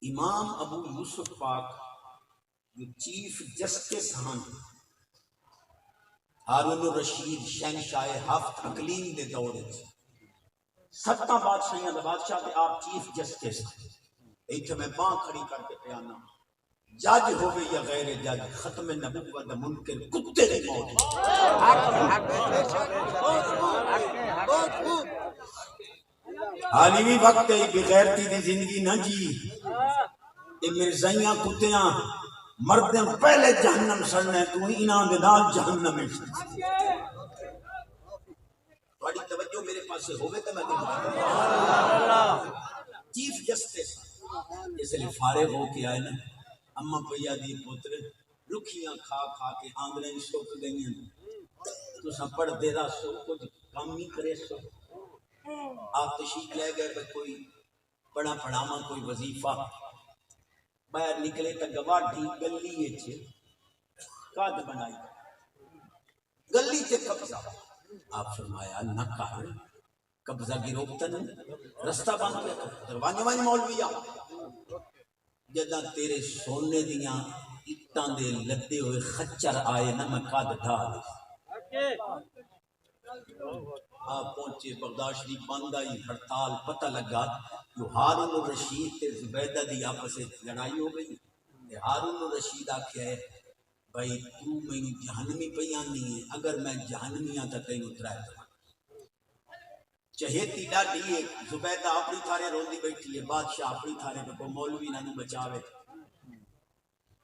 امام ابو یوسف پاک جو چیف جسٹس ہیں ہارون الرشید شہنشاہ ہفت اقلیم دے دور ستاں بادشاہیاں دے بادشاہ تے آپ چیف جسٹس ایتھے میں باں کھڑی کر کے پیانا جج ہوگی یا غیر جج ختم نبوت منکر کتے دی موت حالی بھی وقت ہے بغیرتی دی زندگی نہ جی اے مرزائیاں کتیاں مردیں پہلے جہنم سڑنے تو انہاں دے نال جہنم میں بڑی توجہ میرے پاس سے ہوگے تو میں چیف جسٹس اس لیے فارغ ہو کے آئے نا اما پیا دی پوتر رکھیاں کھا کھا کے آنگلیں سوک گئی ہیں تو سا پڑھ دے رہا سو کچھ کام نہیں کرے سو آپ تشریف لے گئے کہ کوئی بڑا پڑھاما کوئی وظیفہ باہر نکلے تا گواٹھی گلی اچھے کاد بنائی گلی تے قبضہ آپ فرمایا نہ کار قبضہ گروکتا نہیں رستہ بند کیا دروانی وانی مولویا جدہ تیرے سونے دیاں اٹھان دے لدے ہوئے خچر آئے نہ میں کاد ڈھال آپ پہنچے بغداد شریف بند آئی ہڑتال پتہ لگا جو ہارون الرشید تے زبیدہ دی آپس سے لڑائی ہو گئی ہارون الرشید آکھیا ہے بھائی تو میں جہنمی پیانی ہے اگر میں جہنمیاں تا کہیں اترائے تو چہیتی ڈاڈی ہے زبیدہ اپنی تھارے روندی بیٹھی ہے بادشاہ اپنی تھارے پہ کوئی مولوی نہ بچاوے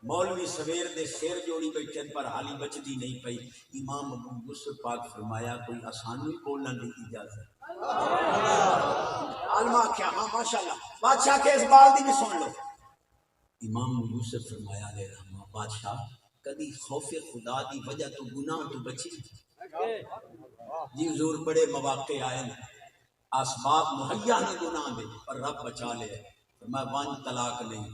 مولوی سویر دے سیر جوڑی بیٹھے پر حالی بچ دی نہیں پئی امام ابو یوسف پاک فرمایا کوئی آسانی بولنا نہیں اجازت عالمہ کیا ہاں ماشاءاللہ بادشاہ کے اس بال دی بھی سن لو امام ابو یوسف فرمایا علیہ رحمہ بادشاہ کدی خوف خدا دی وجہ تو گناہ تو بچی جی حضور بڑے مواقع آئے اسباب مہیا نے گناہ دے پر رب بچا لے میں وان طلاق نہیں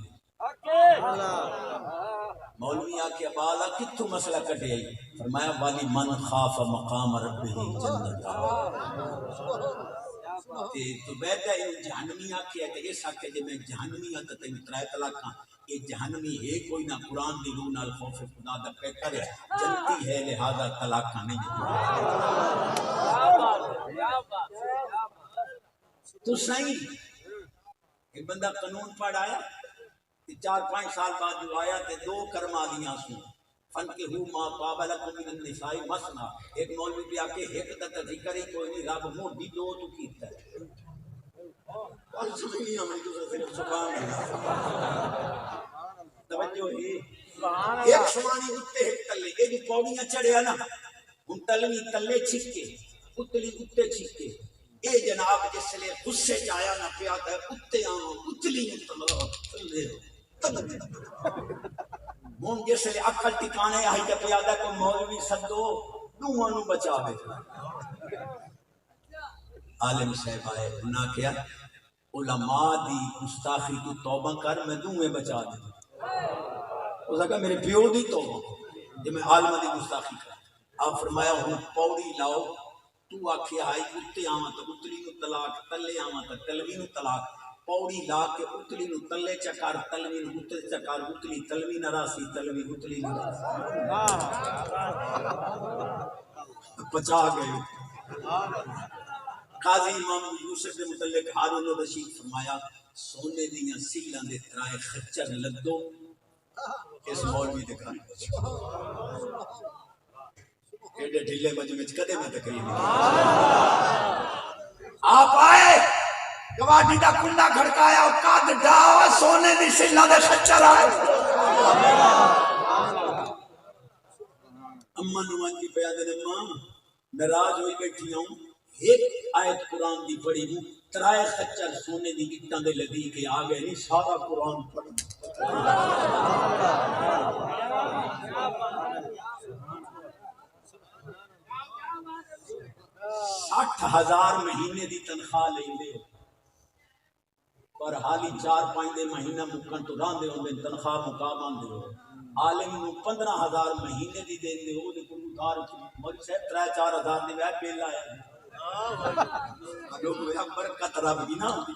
مولوی آکے بالا کتھو مسئلہ کٹے آئی فرمایا والی من خاف مقام ربہ جنتا تو بیٹا یہ جہنمی آکے ہے کہ اس آکے جب میں جہنمی آتا تھی ترائے طلاق ہاں یہ جہنمی ہے کوئی نہ قرآن دی رون الخوف خدا دا پیکر ہے جنتی ہے لہذا طلاق نہیں تو صحیح ایک بندہ قانون پڑھ آیا 4-5 سال بعد جو آیا تے 2 کرما دیاں سوں فن کے ہو ماں بابا لکم من النساء مسنا ایک مولوی بھی آکے ایک دا ذکر ہی کوئی نہیں رب موڈی 2 تو کیتا ہے اور سبحانی ہمیں تو صرف سبحان اللہ توجہ ہے ایک سبحانی اتے ایک تلے یہ جو پوڑیاں چڑھیا نا ان تلوی تلے چھکے اتلی اتے چھکے اے جناب جس لئے غصے چایا نہ پیادا ہے اتے آؤں اتلی تلے مون جس لئے اکھل ٹکانے آئی کہ پیادا کو مولوی صدو دوہانو بچا بے عالم صاحب آئے گناہ کیا علماء دی گستاخی تو توبہ کر میں دوہے بچا دے اس کہا میرے پیو دی توبہ جب میں عالم دی گستاخی کر آپ فرمایا ہوں پوڑی لاؤ تو آکھے آئی اتے آمد اتلی نو طلاق تلے آمد تلوی نو طلاق پوڑی لا کے اتلی نو تلے چکار تلوی نو اتلی چکار اتلی تلوی نراسی تلوی اتلی نراسی پچا گئے قاضی امام یوسف کے متعلق ہارون الرشید فرمایا سونے دیاں سیلاں دے ترائے خچر لدو اس مولوی دے کھانے ایڈے ڈھلے مجمع کدے میں تقریر آپ آئے گواٹی دا کنڈا کھڑکایا اور قاد ڈاوا سونے دی سیلاں دے خچر آئے اماں نوان کی پیادے اماں ناراض ہوئی بیٹھی ہوں ایک آیت قرآن دی پڑھی ہوں ترائے خچر سونے دی اٹھان دے لدی کے آگے نہیں سارا قرآن پڑھ 60,000 مہینے دی تنخواہ لیں دے پر حالی 4-5 دے مہینہ مکن تو ران دے ہوندے تنخواہ مقام دے ہو عالم نو 15,000 مہینے دی دیں دے ہو دے کو ادھار مجھ سے 3-4 ہزار دی ویب بیل آیا لوگ برکت رب دی نہ ہوتی